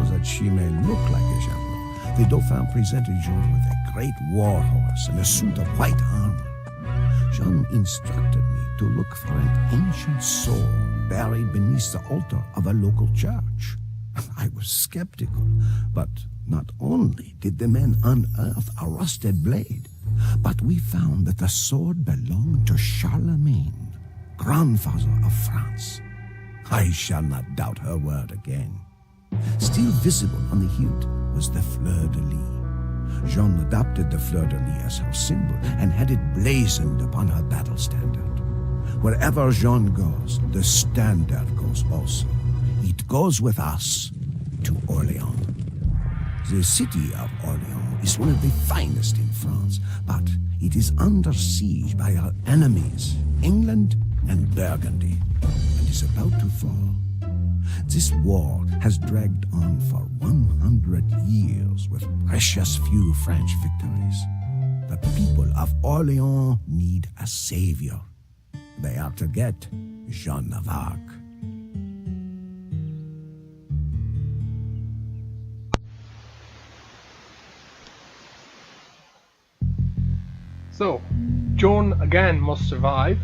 so that she may look like a general, the Dauphin presented Joan with a great war horse and a suit of white armor. Joan instructed me to look for an ancient sword buried beneath the altar of a local church. I was skeptical, but not only did the men unearth a rusted blade, but we found that the sword belonged to Charlemagne, grandfather of France. I shall not doubt her word again. Still visible on the hilt was the fleur-de-lis. Joan adopted the fleur-de-lis as her symbol and had it blazoned upon her battle standard. Wherever Joan goes, the standard goes also. It goes with us to Orléans. The city of Orléans is one of the finest in France, but it is under siege by our enemies, England and Burgundy, and is about to fall. This war has dragged on for 100 years with precious few French victories. The people of Orléans need a savior. They are to get Joan of Arc. So, Joan again must survive.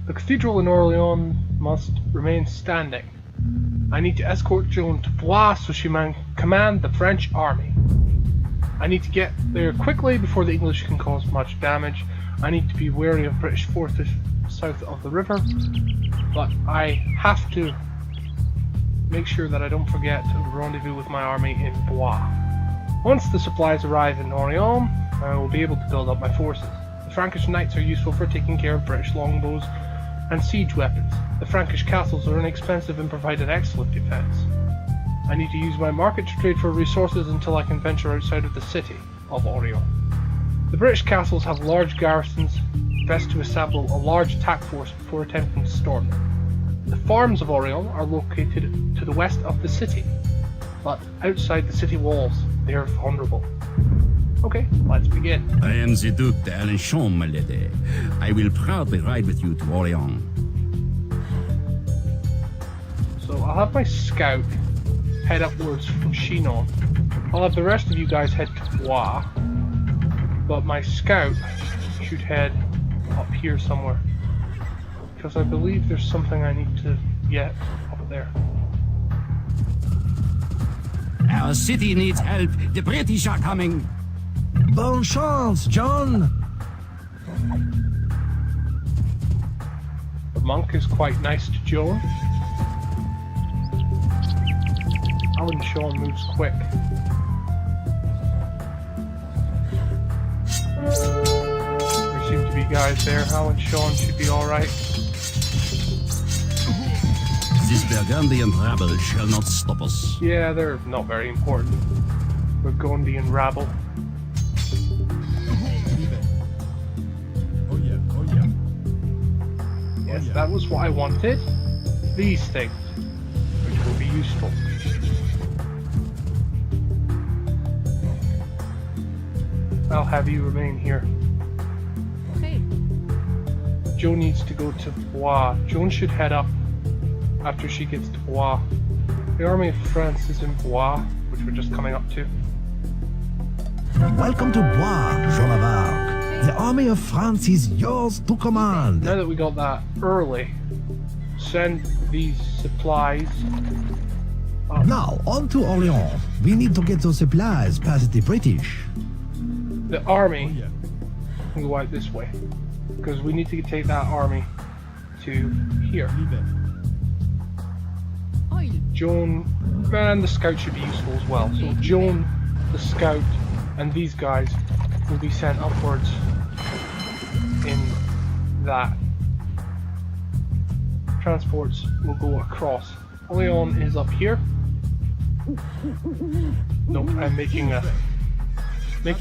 The cathedral in Orléans must remain standing. I need to escort Joan to Blois so she can command the French army. I need to get there quickly before the English can cause much damage. I need to be wary of British forces south of the river, but I have to make sure that I don't forget to rendezvous with my army in Blois. Once the supplies arrive in Orléans, I will be able to build up my forces. The Frankish knights are useful for taking care of British longbows and siege weapons. The Frankish castles are inexpensive and provide an excellent defense. I need to use my market to trade for resources until I can venture outside of the city of Orléans. The British castles have large garrisons, best to assemble a large attack force before attempting to storm them. The farms of Orléans are located to the west of the city, but outside the city walls they are vulnerable. Okay, let's begin. I am the Duc d'Alençon, my lady. I will proudly ride with you to Orléans. So I'll have my scout head upwards from Chinon. I'll have the rest of you guys head to Blois, but my scout should head up here somewhere, because I believe there's something I need to get up there. Our city needs help. The British are coming. Bonne chance, John! The monk is quite nice to Joan. Alan Sean moves quick. There seem to be guys there. Alan Sean should be alright. This Burgundian rabble shall not stop us. Yeah, they're not very important. Burgundian rabble. Yes, that was what I wanted. These things, which will be useful. I'll have you remain here. Okay. Joan needs to go to Blois. Joan should head up after she gets to Blois. The army of France is in Blois, which we're just coming up to. Welcome to Blois, Joan of Arc. The army of France is yours to command. Now that we got that early, send these supplies up. Now, on to Orléans. We need to get those supplies past the British. The army can go out this way, because we need to take that army to here. Joan, and the scout should be useful as well. So Joan, the scout, and these guys will be sent upwards in that. Transports will go across. Orléans is up here. Nope, I'm making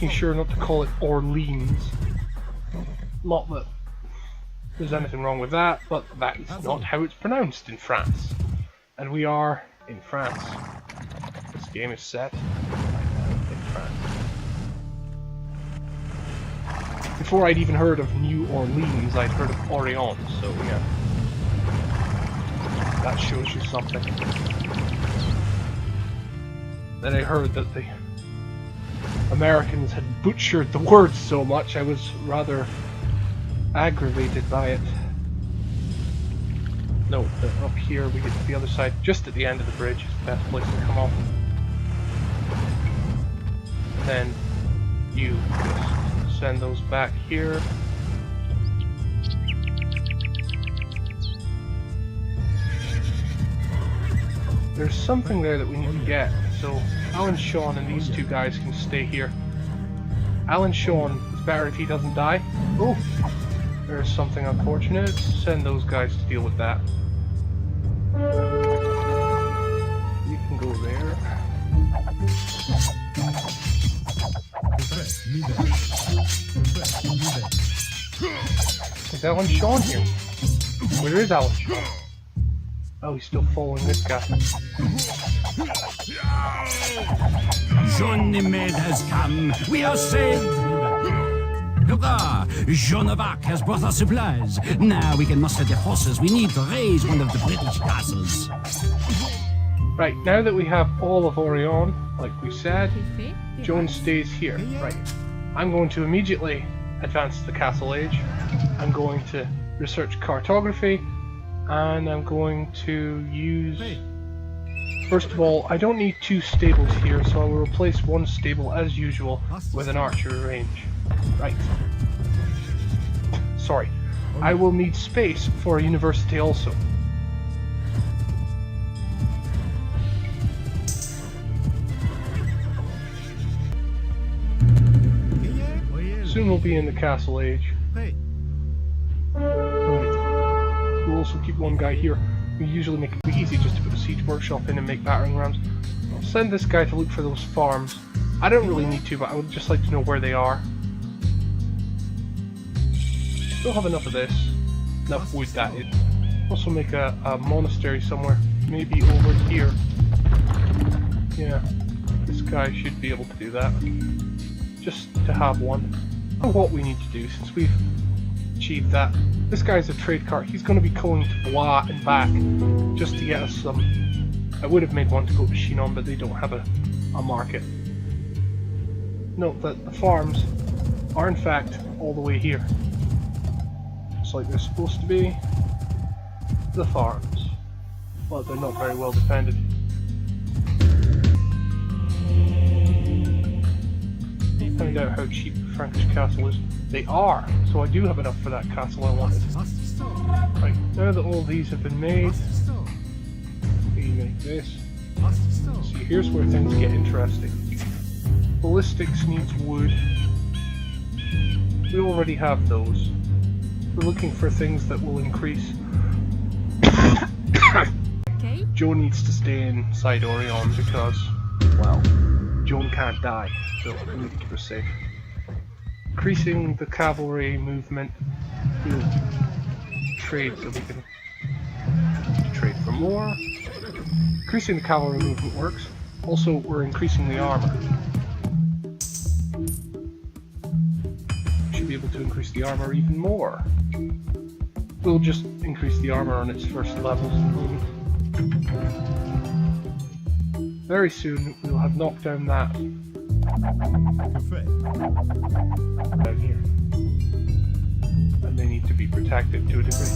sure not to call it Orleans. Not that there's anything wrong with that, but that is not how it's pronounced in France. And we are in France. This game is set in France. Before I'd even heard of New Orleans, I'd heard of Orléans, so yeah. That shows you something. Then I heard that the Americans had butchered the words so much, I was rather aggravated by it. No, up here we get to the other side, just at the end of the bridge, is the best place to come off. And then you just send those back here. There's something there that we need to get, so Alan Sean and these two guys can stay here. Alan Sean, it's better if he doesn't die. Oh, there's something unfortunate. Send those guys to deal with that. You can go there. Is Alan Sean here? Where is Alan Sean? Oh, he's still following this guy. Joan the maid has come. We are saved. Hurrah! Joan of Arc has brought us supplies. Now we can muster the forces we need to raise one of the British castles. Right, now that we have all of Orion, like we said, Joan stays here. Right. I'm going to immediately advance to the Castle Age. I'm going to research cartography. And I'm going to use... First of all, I don't need 2 stables here, so I will replace 1 stable as usual with an archer range. Right. Sorry. I will need space for a university also. Soon we'll be in the Castle Age. We'll also keep 1 guy here. We usually make it easy just to put a siege workshop in and make battering rams. I'll send this guy to look for those farms. I don't really need to, but I would just like to know where they are. Still have enough of this. Enough wood, that is. Also make a monastery somewhere. Maybe over here. Yeah. This guy should be able to do that. Just to have one. I don't know what we need to do since we've achieved that. This guy's a trade cart. He's going to be going to Blois and back just to get us some. I would have made one to go to Chinon, but they don't have a market. Note that the farms are in fact all the way here. Just like they're supposed to be. The farms. Well, they're not very well defended. Find out how cheap the Frankish castle is. They are, so I do have enough for that castle I wanted. Right, now that all these have been made, we make this. See, here's where things get interesting. Ballistics needs wood. We already have those. We're looking for things that will increase. Okay. Joan needs to stay inside Orion because, well, Joan can't die, so we need to keep her safe. Increasing the cavalry movement, we'll trade so we can trade for more. Increasing the cavalry movement works. Also, we're increasing the armor. We should be able to increase the armor even more. We'll just increase the armor on its first levels. Very soon, we'll have knocked down that. Down here. And they need to be protected to a degree.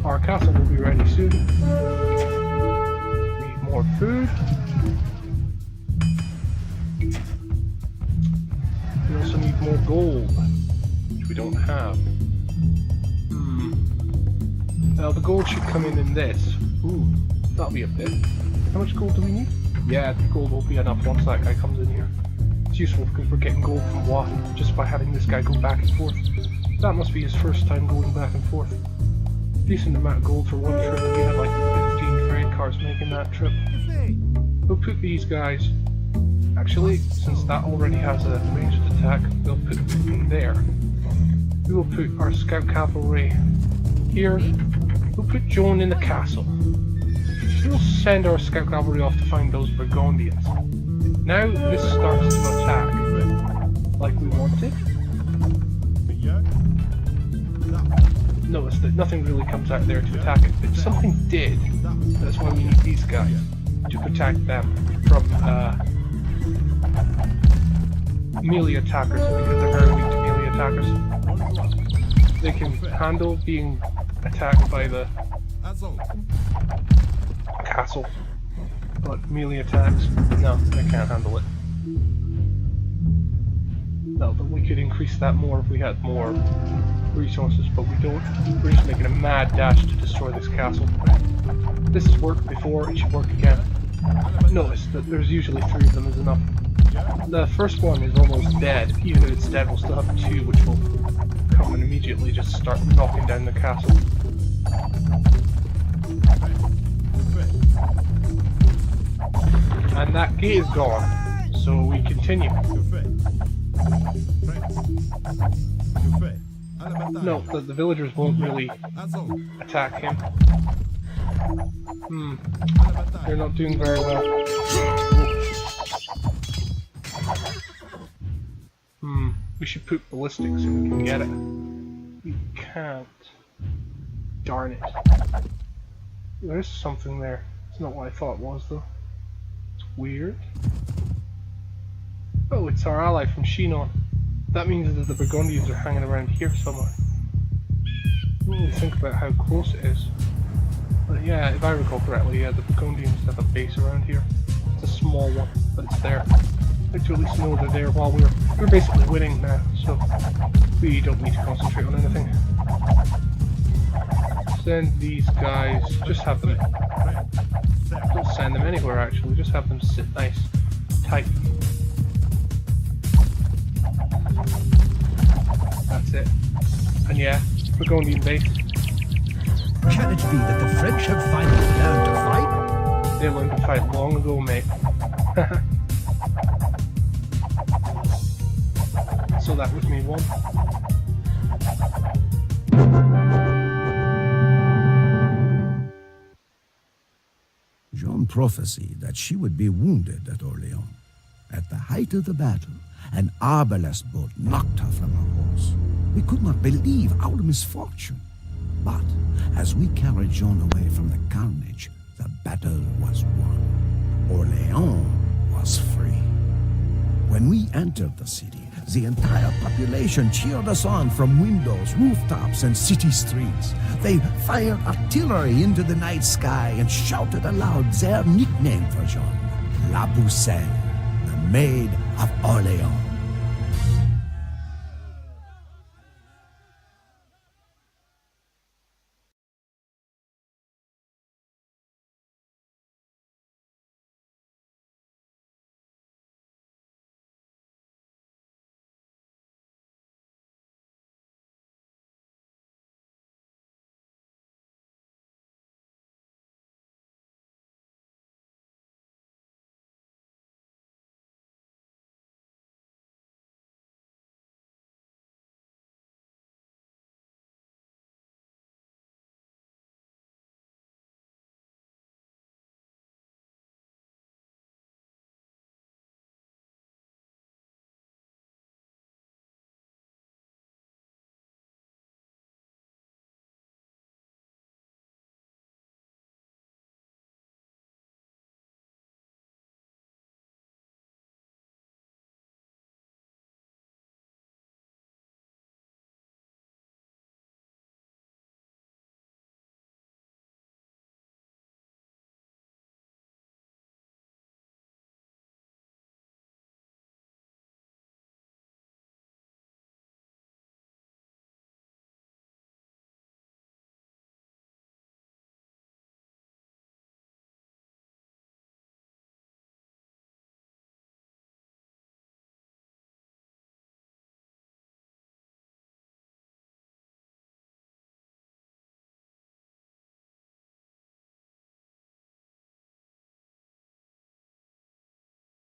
Our castle will be ready soon. We need more food. We also need more gold, which we don't have. Now the gold should come in this. Ooh, that'll be a bit. How much gold do we need? Yeah, the gold will be enough once that guy comes in here. It's useful because we're getting gold from Blois just by having this guy go back and forth. That must be his first time going back and forth. Decent amount of gold for one trip. We had like 15 trade cars making that trip. We'll put these guys... Actually, since that already has a ranged attack, we'll put them there. We will put our scout cavalry here. We'll put Joan in the castle. We'll send our scout cavalry off to find those Burgundians. Now this starts to attack, like we wanted. Notice that nothing really comes out there to attack it, but something did. That's why we need these guys, to protect them from melee attackers because they're very weak to melee attackers. They can handle being attacked by the castle, but melee attacks, no, they can't handle it. No, but we could increase that more if we had more resources, but we don't. We're just making a mad dash to destroy this castle. This has worked before, it should work again. Notice that there's usually 3 of them is enough. The first one is almost dead. Even if it's dead, we'll still have 2, which will come and immediately just start knocking down the castle. And that gate is gone, so we continue. No, the villagers won't really attack him. They're not doing very well. We should put ballistics so we can get it. We can't. Darn it. There's something there. It's not what I thought it was though. It's weird. Oh, it's our ally from Shinon. That means that the Burgundians are hanging around here somewhere. I don't really think about how close it is. But yeah, if I recall correctly, yeah, the Burgundians have a base around here. It's a small one, but it's there. I'd like to at least know they're there while we're basically winning now, so we don't need to concentrate on anything. Send these guys, just have them, don't send them anywhere actually, just have them sit nice, tight. That's it. And yeah, Burgundian base. Can it be that the French have finally learned to fight? They learned to fight long ago, mate. So that was me one. Joan prophesied that she would be wounded at Orleans. At the height of the battle, an arbalest bolt knocked her from her horse. We could not believe our misfortune. But as we carried Joan away from the carnage, the battle was won. Orleans was free. When we entered the city, the entire population cheered us on from windows, rooftops, and city streets. They fired artillery into the night sky and shouted aloud their nickname for Joan, La Pucelle, the Maid of Orleans.